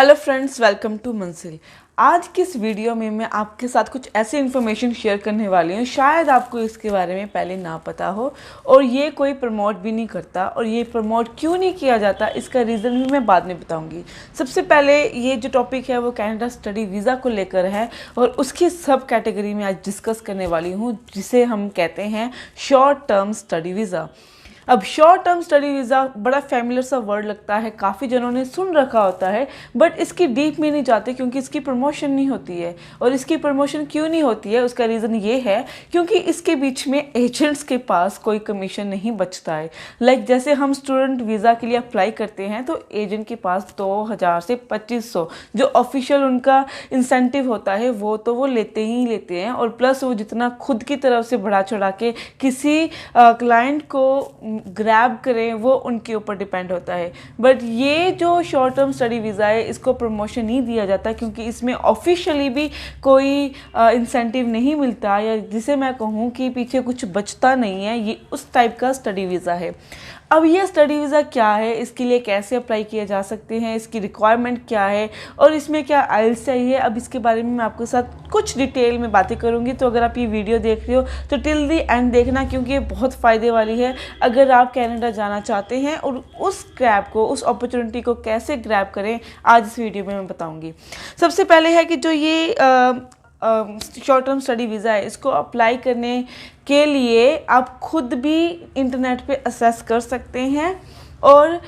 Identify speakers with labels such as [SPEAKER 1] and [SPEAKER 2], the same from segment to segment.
[SPEAKER 1] Hello friends, welcome to मंजिल। आज की इस वीडियो में मैं आपके साथ कुछ ऐसी इन्फॉर्मेशन शेयर करने वाली हूँ, शायद आपको इसके बारे में पहले ना पता हो और ये कोई प्रमोट भी नहीं करता। और ये प्रमोट क्यों नहीं किया जाता, इसका रीज़न भी मैं बाद में बताऊँगी। सबसे पहले ये जो टॉपिक है वो कनाडा स्टडी वीज़ा को लेकर है और उसकी सब कैटेगरी में आज डिस्कस करने वाली हूँ, जिसे हम कहते हैं शॉर्ट टर्म स्टडी वीज़ा। अब शॉर्ट टर्म स्टडी वीज़ा बड़ा फैमिलियर सा वर्ड लगता है, काफ़ी जनों ने सुन रखा होता है, बट इसकी डीप में नहीं जाते क्योंकि इसकी प्रमोशन नहीं होती है। और इसकी प्रमोशन क्यों नहीं होती है, उसका रीज़न ये है क्योंकि इसके बीच में एजेंट्स के पास कोई कमीशन नहीं बचता है। जैसे हम स्टूडेंट वीज़ा के लिए अप्लाई करते हैं तो एजेंट के पास 2000 से 2500 जो ऑफिशियल उनका इंसेंटिव होता है वो लेते ही लेते हैं, और प्लस वो जितना खुद की तरफ से बढ़ा चढ़ा के किसी क्लाइंट को ग्रैब करें वो उनके ऊपर डिपेंड होता है। बट ये जो शॉर्ट टर्म स्टडी वीज़ा है इसको प्रमोशन नहीं दिया जाता क्योंकि इसमें ऑफिशियली भी कोई इंसेंटिव नहीं मिलता, या जिसे मैं कहूँ कि पीछे कुछ बचता नहीं है। ये उस टाइप का स्टडी वीज़ा है। अब ये स्टडी वीज़ा क्या है, इसके लिए कैसे अप्लाई किए जा सकते हैं, इसकी रिक्वायरमेंट क्या है और इसमें क्या आइल्स चाहिए, अब इसके बारे में मैं आपके साथ कुछ डिटेल में बातें करूंगी। तो अगर आप ये वीडियो देख रहे हो तो टिल दी एंड देखना, क्योंकि ये बहुत फ़ायदे वाली है अगर आप कनाडा जाना चाहते हैं। और उस अपॉर्चुनिटी को कैसे ग्रैब करें आज इस वीडियो में मैं बताऊँगी। सबसे पहले है कि जो ये शॉर्ट टर्म स्टडी वीज़ा है, इसको अप्लाई करने के लिए आप खुद भी इंटरनेट पे असेस कर सकते हैं। और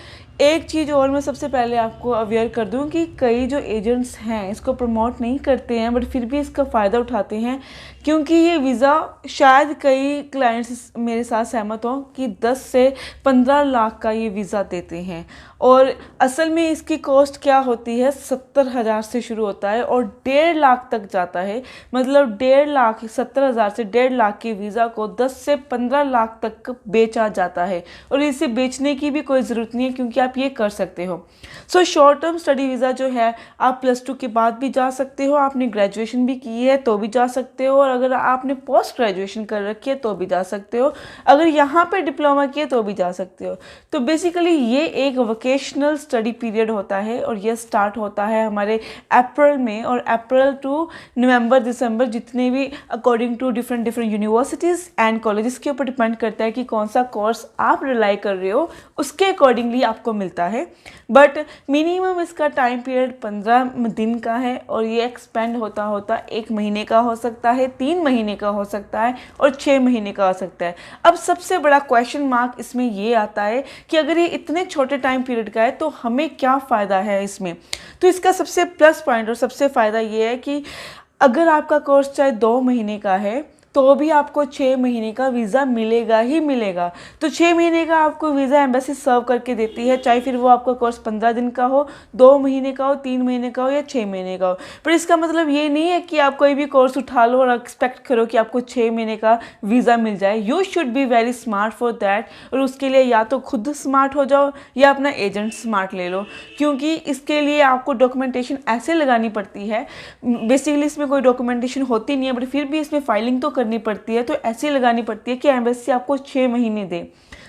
[SPEAKER 1] एक चीज़ और मैं सबसे पहले आपको अवेयर कर दूं कि कई जो एजेंट्स हैं इसको प्रमोट नहीं करते हैं, बट फिर भी इसका फ़ायदा उठाते हैं, क्योंकि ये वीज़ा शायद कई क्लाइंट्स मेरे साथ सहमत हों कि 10 से 15 लाख का ये वीज़ा देते हैं। और असल में इसकी कॉस्ट क्या होती है, 70,000 से शुरू होता है और 1.5 लाख तक जाता है। मतलब 1.5 लाख, 70,000 से 1.5 लाख के वीज़ा को 10 से 15 लाख तक बेचा जाता है। और इसे बेचने की भी कोई ज़रूरत नहीं है क्योंकि आप ये कर सकते हो। So short term study visa जो है आप +2 के बाद भी जा सकते हो, आपने ग्रेजुएशन भी की है तो भी जा सकते हो, और अगर आपने पोस्ट ग्रेजुएशन कर रखी है तो भी जा सकते हो, अगर यहाँ पे डिप्लोमा किया तो भी जा सकते हो। तो बेसिकली ये एक वोकेशनल स्टडी पीरियड होता है और ये स्टार्ट होता है हमारे अप्रैल में, और अप्रैल टू नवंबर दिसंबर, जितने भी according to different universities and colleges के ऊपर डिपेंड करता है कि कौन सा कोर्स आप रिलाई कर रहे हो, उसके अकॉर्डिंगली आपको मिलता है। बट मिनिमम इसका टाइम पीरियड 15 दिन का है और ये एक्सपेंड होता होता 1 महीने का हो सकता है, 3 महीने का हो सकता है और 6 महीने का हो सकता है। अब सबसे बड़ा क्वेश्चन मार्क इसमें ये आता है कि अगर ये इतने छोटे टाइम पीरियड का है तो हमें क्या फ़ायदा है इसमें। तो इसका सबसे प्लस पॉइंट और सबसे फ़ायदा ये है कि अगर आपका कोर्स चाहे 2 महीने का है तो भी आपको 6 महीने का वीज़ा मिलेगा ही मिलेगा। तो 6 महीने का आपको वीज़ा एम्बेसी सर्व करके देती है, चाहे फिर वो आपका कोर्स 15 दिन का हो, 2 महीने का हो, 3 महीने का हो या 6 महीने का हो। पर इसका मतलब ये नहीं है कि आप कोई भी कोर्स उठा लो और एक्सपेक्ट करो कि आपको 6 महीने का वीज़ा मिल जाए। You should be very smart for that, और उसके लिए या तो खुद स्मार्ट हो जाओ या अपना एजेंट स्मार्ट ले लो, क्योंकि इसके लिए आपको डॉक्यूमेंटेशन ऐसे लगानी पड़ती है। बेसिकली इसमें कोई डॉक्यूमेंटेशन होती नहीं है, बट फिर भी इसमें फाइलिंग तो करनी पड़ती है, तो ऐसी लगानी पड़ती है कि एम्बेसी आपको 6 महीने दे।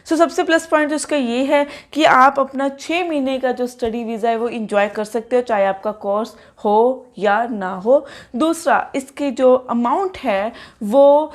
[SPEAKER 1] सबसे प्लस पॉइंट उसका ये है कि आप अपना 6 महीने का जो स्टडी वीज़ा है वो इंजॉय कर सकते हो, चाहे आपका कोर्स हो या ना हो। दूसरा, इसकी जो अमाउंट है वो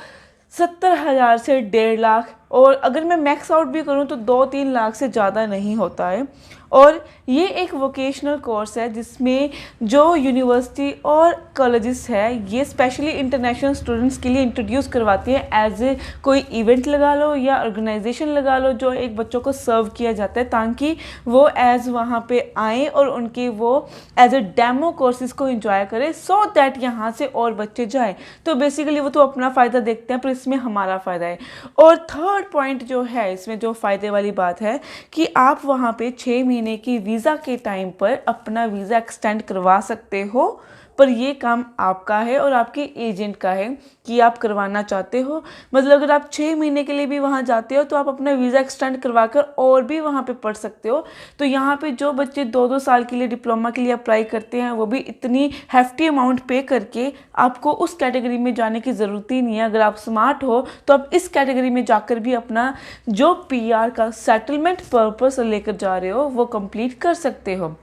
[SPEAKER 1] 70,000 से 1.5 लाख, और अगर मैं मैक्स आउट भी करूं तो 2-3 लाख से ज़्यादा नहीं होता है। और ये एक वोकेशनल कोर्स है जिसमें जो यूनिवर्सिटी और कॉलेजेस है ये स्पेशली इंटरनेशनल स्टूडेंट्स के लिए इंट्रोड्यूस करवाती है। एज ए कोई इवेंट लगा लो या ऑर्गेनाइजेशन लगा लो जो एक बच्चों को सर्व किया जाता है, ताकि वो एज वहाँ पे आएँ और उनके वो एज ए डेमो कोर्सेज को इंजॉय करें, सो दैट यहाँ से और बच्चे जाएँ। तो बेसिकली वो तो अपना फ़ायदा देखते हैं, पर इसमें हमारा फ़ायदा है। और थर्ड पॉइंट जो है इसमें जो फ़ायदे वाली बात है कि आप वहाँ पे 6 महीने की वीज़ा के टाइम पर अपना वीज़ा एक्सटेंड करवा सकते हो, पर ये काम आपका है और आपके एजेंट का है कि आप करवाना चाहते हो। मतलब अगर आप 6 महीने के लिए भी वहाँ जाते हो तो आप अपना वीज़ा एक्सटेंड करवा कर और भी वहाँ पे पढ़ सकते हो। तो यहाँ पे जो बच्चे 2-2 साल के लिए डिप्लोमा के लिए अप्लाई करते हैं वो भी इतनी हैफ्टी अमाउंट पे करके आपको उस कैटेगरी में जाने की ज़रूरत ही नहीं है। अगर आप स्मार्ट हो तो आप इस कैटेगरी में जाकर भी अपना जो PR का सेटलमेंट पर्पस लेकर जा रहे हो वो कंप्लीट कर सकते हो।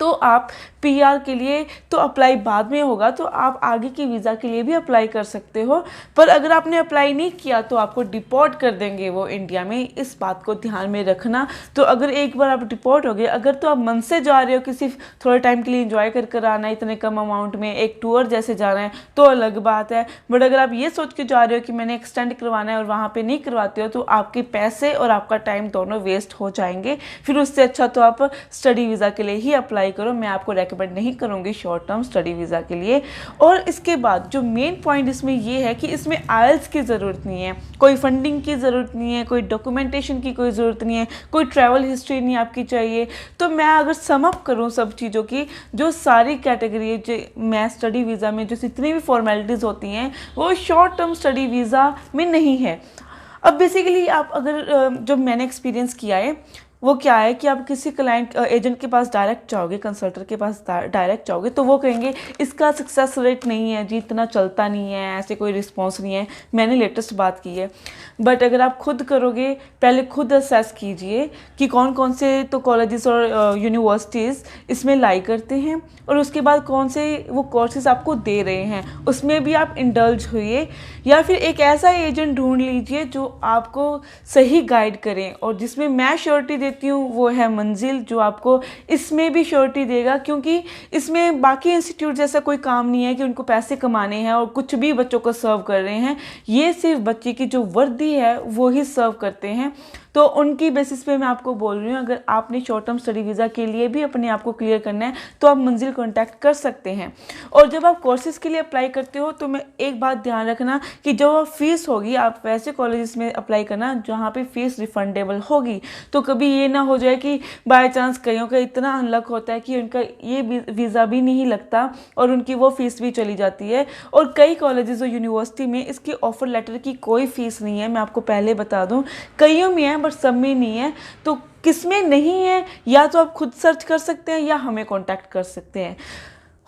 [SPEAKER 1] तो आप पीआर के लिए तो अप्लाई बाद में होगा, तो आप आगे की वीज़ा के लिए भी अप्लाई कर सकते हो। पर अगर आपने अप्लाई नहीं किया तो आपको डिपोर्ट कर देंगे वो इंडिया में, इस बात को ध्यान में रखना। तो अगर एक बार आप डिपोर्ट हो गए, अगर तो आप मन से जा रहे हो किसी थोड़े टाइम के लिए इंजॉय कर आना है, इतने कम अमाउंट में एक टूर जैसे जाना है तो अलग बात है। बट अगर आप ये सोच के जा रहे हो कि मैंने एक्सटेंड करवाना है और वहाँ पर नहीं करवाते हो तो आपके पैसे और आपका टाइम दोनों वेस्ट हो जाएंगे। फिर उससे अच्छा तो आप स्टडी वीज़ा के लिए ही अप्लाई करो। मैं आपको रेकमेंड नहीं करूँगी शॉर्ट टर्म स्टडी वीज़ा के लिए। और इसके बाद जो मेन पॉइंट इसमें ये है कि इसमें आइल्स की ज़रूरत नहीं है, कोई फंडिंग की ज़रूरत नहीं है, कोई डॉक्यूमेंटेशन की कोई ज़रूरत नहीं है, कोई ट्रैवल हिस्ट्री नहीं आपकी चाहिए। तो मैं अगर सम अप करूँ सब चीज़ों की, जो सारी कैटेगरी जो मैं स्टडी वीज़ा में जो जितनी भी फॉर्मेलिटीज़ होती हैं वो शॉर्ट टर्म स्टडी वीज़ा में नहीं है। अब बेसिकली आप अगर जो मैंने एक्सपीरियंस किया है वो क्या है कि आप किसी क्लाइंट एजेंट के पास डायरेक्ट जाओगे, कंसल्टेंट के पास डायरेक्ट जाओगे तो वो कहेंगे इसका सक्सेस रेट नहीं है जी, इतना चलता नहीं है, ऐसे कोई रिस्पॉन्स नहीं है। मैंने लेटेस्ट बात की है। बट अगर आप खुद करोगे, पहले खुद असेस कीजिए कि कौन कौन से तो कॉलेजेस और यूनिवर्सिटीज़ इसमें लाई करते हैं और उसके बाद कौन से वो कोर्सेज आपको दे रहे हैं, उसमें भी आप इंडल्ज हुई। या फिर एक ऐसा एजेंट ढूंढ लीजिए जो आपको सही गाइड करें, और जिसमें मैं श्योरिटी देती हूँ वो है मंजिल, जो आपको इसमें भी श्योरिटी देगा। क्योंकि इसमें बाकी इंस्टीट्यूट जैसा कोई काम नहीं है कि उनको पैसे कमाने हैं और कुछ भी बच्चों को सर्व कर रहे हैं। ये सिर्फ बच्चे की जो वर्दी है वो ही सर्व करते हैं। तो उनकी बेसिस पे मैं आपको बोल रही हूँ, अगर आपने शॉर्ट टर्म स्टडी वीज़ा के लिए भी अपने आप को क्लियर करना है तो आप मंजिल कॉन्टैक्ट कर सकते हैं। और जब आप कोर्सेज़ के लिए अप्लाई करते हो तो मैं एक बात ध्यान रखना कि जो फीस होगी आप वैसे कॉलेजेस में अप्लाई करना जहाँ पे फीस रिफंडेबल होगी। तो कभी ये ना हो जाए कि बाय चांस कईयों का इतना अनलक होता है कि उनका ये वीज़ा भी नहीं लगता और उनकी वो फीस भी चली जाती है। और कई कॉलेजेस और यूनिवर्सिटी में इसकी ऑफर लेटर की कोई फीस नहीं है, मैं आपको पहले बता दूँ। कईयों में है बट सब में नहीं है। तो किसमें नहीं है या तो आप खुद सर्च कर सकते हैं या हमें कांटेक्ट कर सकते हैं।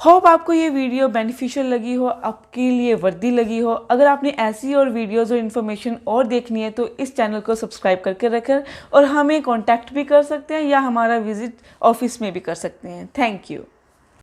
[SPEAKER 1] होप आपको ये वीडियो बेनिफिशियल लगी हो, आपके लिए वर्दी लगी हो। अगर आपने ऐसी और वीडियोस और इन्फॉर्मेशन और देखनी है तो इस चैनल को सब्सक्राइब करके रखें और हमें कांटेक्ट भी कर सकते हैं या हमारा विजिट ऑफिस में भी कर सकते हैं। Thank you.